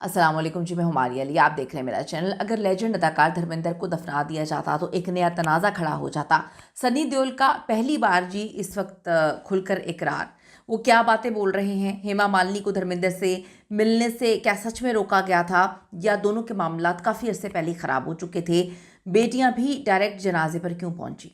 अस्सलाम वालेकुम जी, मैं हुमारी अली। आप देख रहे हैं मेरा चैनल। अगर लेजेंड अदाकार धर्मेंद्र को दफना दिया जाता तो एक नया तनाज़ा खड़ा हो जाता। सनी देओल का पहली बार जी इस वक्त खुलकर इकरार। वो क्या बातें बोल रहे हैं? हेमा मालिनी को धर्मेंद्र से मिलने से क्या सच में रोका गया था, या दोनों के मामलात काफ़ी अरसे पहले ख़राब हो चुके थे? बेटियां भी डायरेक्ट जनाजे पर क्यों पहुंची?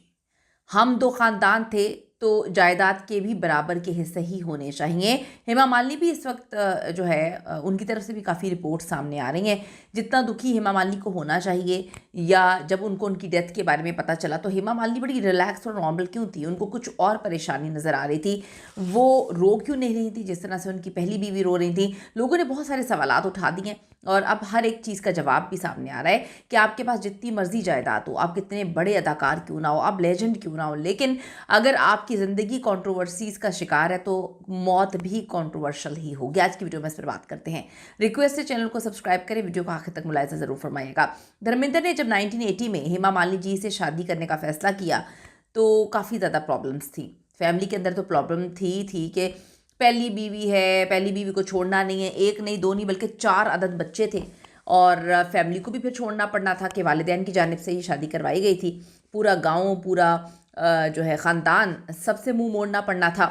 हम दो खानदान थे तो जायदाद के भी बराबर के हिस्से ही होने चाहिए। हेमा मालिनी भी इस वक्त जो है उनकी तरफ से भी काफ़ी रिपोर्ट सामने आ रही हैं। जितना दुखी हेमा मालिनी को होना चाहिए, या जब उनको उनकी डेथ के बारे में पता चला तो हेमा मालिनी बड़ी रिलैक्स और नॉर्मल क्यों थी? उनको कुछ और परेशानी नज़र आ रही थी। वो रो क्यों नहीं रही थी जिस तरह से उनकी पहली बीवी रो रही थी? लोगों ने बहुत सारे सवालात उठा दिए और अब हर एक चीज़ का जवाब भी सामने आ रहा है कि आपके पास जितनी मर्जी जायदाद हो, आप कितने बड़े अदाकार क्यों ना हो, आप लेजेंड क्यों ना हो, लेकिन अगर आपकी ज़िंदगी कंट्रोवर्सीज़ का शिकार है तो मौत भी कंट्रोवर्शियल ही होगी। आज की वीडियो में इस पर बात करते हैं। रिक्वेस्ट है चैनल को सब्सक्राइब करें, वीडियो को आखिर तक मुलाहिजा ज़रूर फरमाइएगा। धर्मेंद्र ने जब 1980 में हेमा मालिनी जी से शादी करने का फैसला किया तो काफ़ी ज़्यादा प्रॉब्लम्स थी फैमिली के अंदर। तो प्रॉब्लम थी कि पहली बीवी है, पहली बीवी को छोड़ना नहीं है। एक नहीं, दो नहीं, बल्कि 4 अदद बच्चे थे और फैमिली को भी फिर छोड़ना पड़ना था कि वालिदैन की जानिब से ही शादी करवाई गई थी। पूरा गाँव, पूरा जो है ख़ानदान, सबसे मुंह मोड़ना पड़ना था।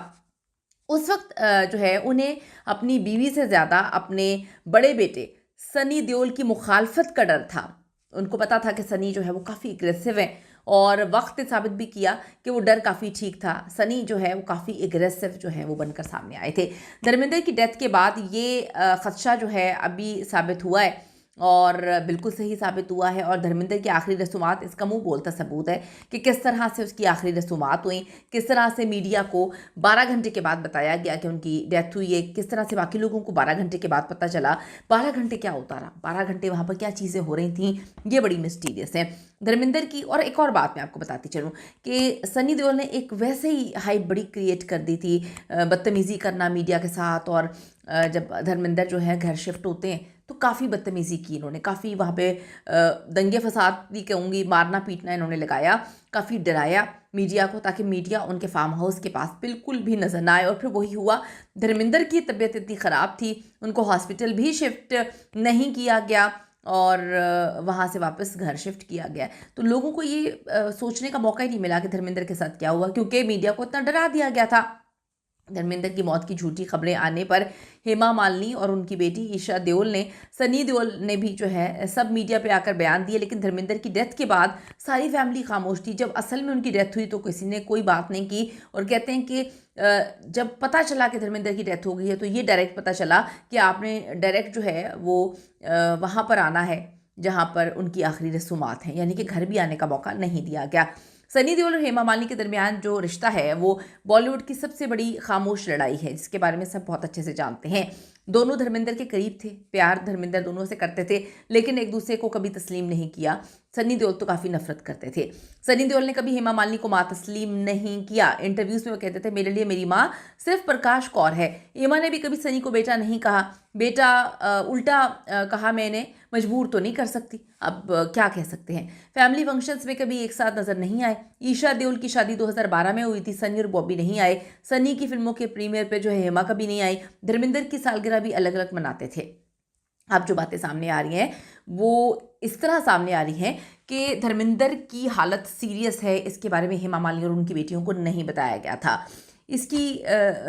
उस वक्त जो है उन्हें अपनी बीवी से ज़्यादा अपने बड़े बेटे सनी देओल की मुखालफत का डर था। उनको पता था कि सनी जो है वो काफ़ी एग्रेसिव है, और वक्त ने साबित भी किया कि वो डर काफ़ी ठीक था। सनी जो है वो काफ़ी एग्रेसिव जो है वो बनकर सामने आए थे। धर्मेंद्र की डेथ के बाद ये खदशा जो है अभी साबित हुआ है, और बिल्कुल सही साबित हुआ है। और धर्मेंद्र की आखिरी रसूमात इसका मुंह बोलता सबूत है कि किस तरह से उसकी आखिरी रसूमात हुई, किस तरह से मीडिया को 12 घंटे के बाद बताया गया कि उनकी डेथ हुई है, किस तरह से बाकी लोगों को 12 घंटे के बाद पता चला। 12 घंटे क्या होता रहा, 12 घंटे वहाँ पर क्या चीज़ें हो रही थी, ये बड़ी मिस्टीरियस है धर्मेंद्र की। और एक और बात मैं आपको बताती चलूँ कि सनी देओल ने एक वैसे ही हाइप बड़ी क्रिएट कर दी थी, बदतमीज़ी करना मीडिया के साथ। और जब धर्मेंद्र जो है घर शिफ्ट होते हैं तो काफ़ी बदतमीज़ी की इन्होंने, काफ़ी वहाँ पे दंगे फसाद भी कहूँगी, मारना पीटना इन्होंने लगाया, काफ़ी डराया मीडिया को, ताकि मीडिया उनके फार्म हाउस के पास बिल्कुल भी नजर ना आए। और फिर वही हुआ। धर्मेंद्र की तबीयत इतनी ख़राब थी, उनको हॉस्पिटल भी शिफ्ट नहीं किया गया और वहाँ से वापस घर शिफ्ट किया गया। तो लोगों को ये सोचने का मौका ही नहीं मिला कि धर्मेंद्र के साथ क्या हुआ, क्योंकि मीडिया को इतना डरा दिया गया था। धर्मेंद्र की मौत की झूठी खबरें आने पर हेमा मालिनी और उनकी बेटी ईशा देओल ने, सनी देओल ने भी जो है सब मीडिया पे आकर बयान दिए। लेकिन धर्मेंद्र की डेथ के बाद सारी फैमिली खामोश थी। जब असल में उनकी डेथ हुई तो किसी ने कोई बात नहीं की। और कहते हैं कि जब पता चला कि धर्मेंद्र की डेथ हो गई है तो ये डायरेक्ट पता चला कि आपने डायरेक्ट जो है वो वहाँ पर आना है जहाँ पर उनकी आखिरी रसूमात हैं, यानी कि घर भी आने का मौका नहीं दिया गया। सनी देओल और हेमा मालिनी के दरमियान जो रिश्ता है वो बॉलीवुड की सबसे बड़ी खामोश लड़ाई है, जिसके बारे में सब बहुत अच्छे से जानते हैं। दोनों धर्मेंद्र के करीब थे, प्यार धर्मेंद्र दोनों से करते थे, लेकिन एक दूसरे को कभी तस्लीम नहीं किया। सनी देओल तो काफ़ी नफरत करते थे। सनी देओल ने कभी हेमा मालिनी को माँ तस्लीम नहीं किया। इंटरव्यूज़ में वो कहते थे, मेरे लिए मेरी माँ सिर्फ प्रकाश कौर है। हेमा ने भी कभी सनी को बेटा नहीं कहा। बेटा उल्टा कहा मैंने, मजबूर तो नहीं कर सकती, अब क्या कह सकते हैं। फैमिली फंक्शंस में कभी एक साथ नजर नहीं आए। ईशा देओल की शादी 2012 में हुई थी, सनी और बॉबी नहीं आए। सनी की फिल्मों के प्रीमियर पे जो है हेमा कभी नहीं आई। धर्मेंद्र की सालगिरह भी अलग अलग मनाते थे। अब जो बातें सामने आ रही हैं वो इस तरह सामने आ रही हैं कि धर्मेंद्र की हालत सीरियस है, इसके बारे में हेमा मालिनी और उनकी बेटियों को नहीं बताया गया था। इसकी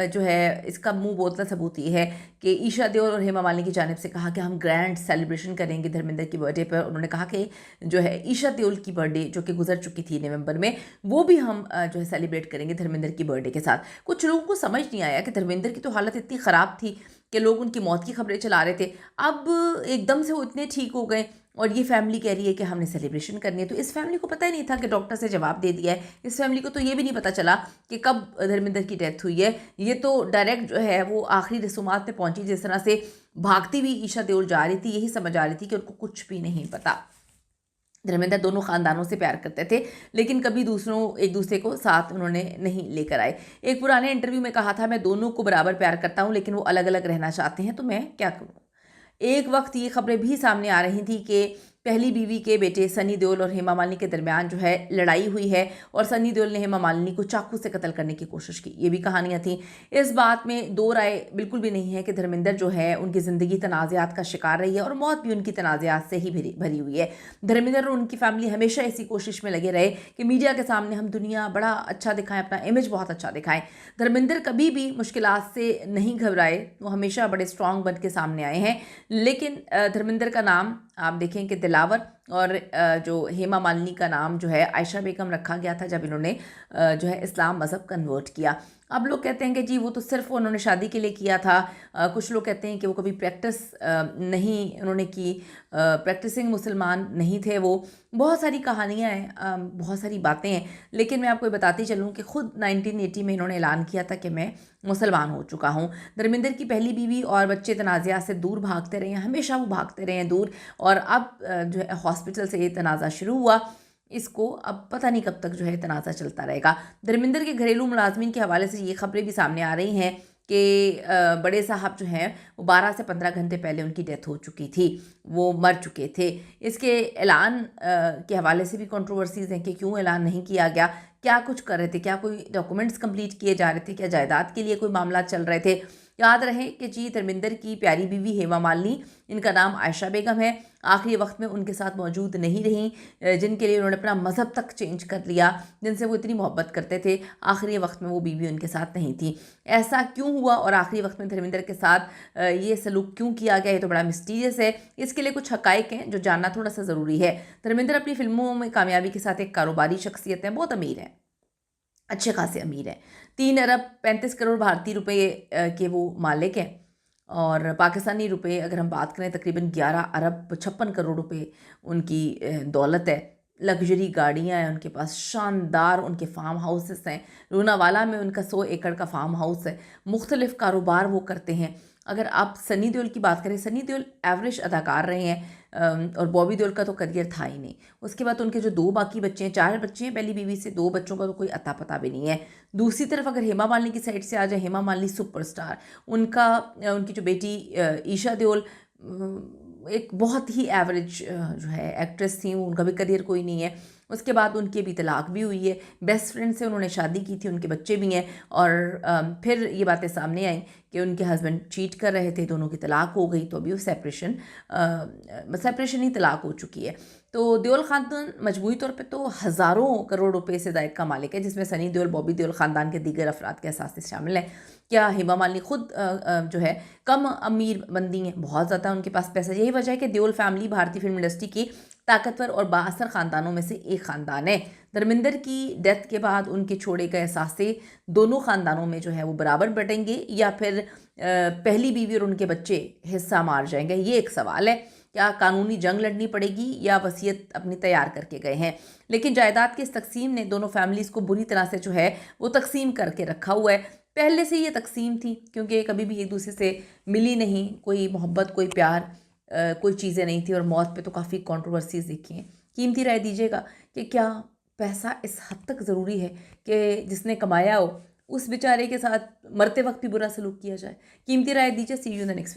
जो है इसका मुंह बोलता सबूत ये है कि ईशा देओल और हेमा मालिनी की जानिब से कहा कि हम ग्रैंड सेलिब्रेशन करेंगे धर्मेंद्र की बर्थडे पर। उन्होंने कहा कि जो है ईशा देओल की बर्थडे जो कि गुजर चुकी थी नवंबर में, वो भी हम जो है सेलिब्रेट करेंगे धर्मेंद्र की बर्थडे के साथ। कुछ लोगों को समझ नहीं आया कि धर्मेंद्र की तो हालत इतनी ख़राब थी कि लोग उनकी मौत की खबरें चला रहे थे, अब एकदम से वो इतने ठीक हो गए और ये फैमिली कह रही है कि हमने सेलिब्रेशन करनी है। तो इस फैमिली को पता ही नहीं था कि डॉक्टर से जवाब दे दिया है। इस फैमिली को तो ये भी नहीं पता चला कि कब धर्मेंद्र की डेथ हुई है। ये तो डायरेक्ट जो है वो आखिरी रसूमात में पहुंची, जिस तरह से भागती हुई ईशा देओल जा रही थी, यही समझ आ रही थी कि उनको कुछ भी नहीं पता। धर्मेंद्र दोनों खानदानों से प्यार करते थे, लेकिन कभी एक दूसरे को साथ उन्होंने नहीं लेकर आए। एक पुराने इंटरव्यू में कहा था, मैं दोनों को बराबर प्यार करता हूँ, लेकिन वो अलग अलग रहना चाहते हैं, तो मैं क्या करूँ। एक वक्त ये खबरें भी सामने आ रही थी कि पहली बीवी के बेटे सनी देओल और हेमा मालिनी के दरमियान जो है लड़ाई हुई है और सनी देओल ने हेमा मालिनी को चाकू से कत्ल करने की कोशिश की। ये भी कहानियां थी। इस बात में दो राय बिल्कुल भी नहीं है कि धर्मेंद्र जो है उनकी ज़िंदगी तनाज़ात का शिकार रही है और मौत भी उनकी तनाज़ात से ही भरी हुई है। धर्मेंद्र और उनकी फैमिली हमेशा इसी कोशिश में लगे रहे कि मीडिया के सामने हम दुनिया बड़ा अच्छा दिखाएं, अपना इमेज बहुत अच्छा दिखाएं। धर्मेंद्र कभी भी मुश्किलात से नहीं घबराए, वो हमेशा बड़े स्ट्रांग बन के सामने आए हैं। लेकिन धर्मेंद्र का नाम आप देखें कि दिलावर और जो हेमा मालिनी का नाम जो है आयशा बेगम रखा गया था जब इन्होंने जो है इस्लाम मज़हब कन्वर्ट किया। अब लोग कहते हैं कि जी वो तो सिर्फ उन्होंने शादी के लिए किया था। कुछ लोग कहते हैं कि वो कभी प्रैक्टिस नहीं उन्होंने की, प्रैक्टिसिंग मुसलमान नहीं थे वो। बहुत सारी कहानियाँ हैं, बहुत सारी बातें हैं, लेकिन मैं आपको बताती चलूँ कि ख़ुद 1980 में इन्होंने ऐलान किया था कि मैं मुसलमान हो चुका हूँ। धर्मेंद्र की पहली बीवी और बच्चे तनाज़ा से दूर भागते रहे हैं, हमेशा वो भागते रहे हैं दूर, और अब जो है हॉस्पिटल से ये तनाज़ा शुरू हुआ। इसको अब पता नहीं कब तक जो है तनाज़ा चलता रहेगा। धर्मेंद्र के घरेलू मुलाजमीन के हवाले से ये खबरें भी सामने आ रही हैं कि बड़े साहब जो हैं वो 12 से 15 घंटे पहले उनकी डेथ हो चुकी थी, वो मर चुके थे। इसके ऐलान के हवाले से भी कंट्रोवर्सीज़ हैं कि क्यों ऐलान नहीं किया गया, क्या कुछ कर रहे थे, क्या कोई डॉक्यूमेंट्स कंप्लीट किए जा रहे थे, क्या जायदाद के लिए कोई मामला चल रहे थे। याद रहे कि जी धर्मेंद्र की प्यारी बीवी हेमा मालिनी, इनका नाम आयशा बेगम है, आखिरी वक्त में उनके साथ मौजूद नहीं रहीं, जिनके लिए उन्होंने अपना मज़हब तक चेंज कर लिया, जिनसे वो इतनी मोहब्बत करते थे, आखिरी वक्त में वो बीवी उनके साथ नहीं थी। ऐसा क्यों हुआ और आखिरी वक्त में धर्मेंद्र के साथ ये सलूक क्यों किया गया, ये तो बड़ा मिस्टीरियस है। इसके लिए कुछ हक़ाइक़ हैं जो जानना थोड़ा सा ज़रूरी है। धर्मेंद्र अपनी फिल्मों में कामयाबी के साथ एक कारोबारी शख्सियत है, बहुत अमीर है, अच्छे खासे अमीर हैं। 3 अरब 35 करोड़ भारतीय रुपए के वो मालिक हैं, और पाकिस्तानी रुपए अगर हम बात करें तकरीबन 11 अरब 56 करोड़ रुपए उनकी दौलत है। लग्जरी गाड़ियाँ हैं उनके पास, शानदार उनके फार्म हाउसेस हैं। लोनावाला में उनका 100 एकड़ का फार्म हाउस है। मुख्तलिफ़ कारोबार वो करते हैं। अगर आप सनी देओल की बात करें, सनी देओल एवरेज अदाकार रहे हैं, और बॉबी देओल का तो करियर था ही नहीं। उसके बाद उनके जो 2 बाकी बच्चे हैं, 4 बच्चे हैं पहली बीवी से, 2 बच्चों का तो कोई अता पता भी नहीं है। दूसरी तरफ अगर हेमा मालिनी की साइड से आ जाए, हेमा मालिनी सुपरस्टार, उनकी जो बेटी ईशा देओल एक बहुत ही एवरेज जो है एक्ट्रेस थी, उनका भी करियर कोई नहीं है। उसके बाद उनकी अभी तलाक भी हुई है, बेस्ट फ्रेंड से उन्होंने शादी की थी, उनके बच्चे भी हैं, और फिर ये बातें सामने आई कि उनके हस्बैंड चीट कर रहे थे, दोनों की तलाक हो गई, तो अभी वो सेपरेशन ही तलाक हो चुकी है। तो देओल ख़ानदान मजमूई तौर पे तो हज़ारों करोड़ रुपए से ज़ायद का मालिक है, जिसमें सनी देओल, बॉबी देओल, ख़ानदान के दीगर अफराद के असासे शामिल हैं। क्या हेमा मालिनी खुद जो है कम अमीर बंदी हैं, बहुत ज़्यादा उनके पास पैसा। यही वजह है कि देओल फैमिली भारतीय फिल्म इंडस्ट्री की ताकतवर और बाअसर ख़ानदानों में से एक ख़ानदान है। धर्मेंद्र की डेथ के बाद उनके छोड़े गए असासे दोनों ख़ानदानों में जो है वो बराबर बटेंगे, या फिर पहली बीवी और उनके बच्चे हिस्सा मार जाएंगे, ये एक सवाल है। क्या कानूनी जंग लड़नी पड़ेगी या वसीयत अपनी तैयार करके गए हैं। लेकिन जायदाद की इस तकसीम ने दोनों फैमिलीज़ को बुरी तरह से जो है वो तकसीम करके रखा हुआ है। पहले से ये तकसीम थी, क्योंकि कभी भी एक दूसरे से मिली नहीं, कोई मोहब्बत, कोई प्यार, कोई चीज़ें नहीं थी, और मौत पे तो काफ़ी कंट्रोवर्सीज़ देखी हैं। कीमती राय दीजिएगा कि क्या पैसा इस हद तक ज़रूरी है कि जिसने कमाया हो उस बेचारे के साथ मरते वक्त भी बुरा सलूक किया जाए। कीमती राय दीजिए। See you in the next video.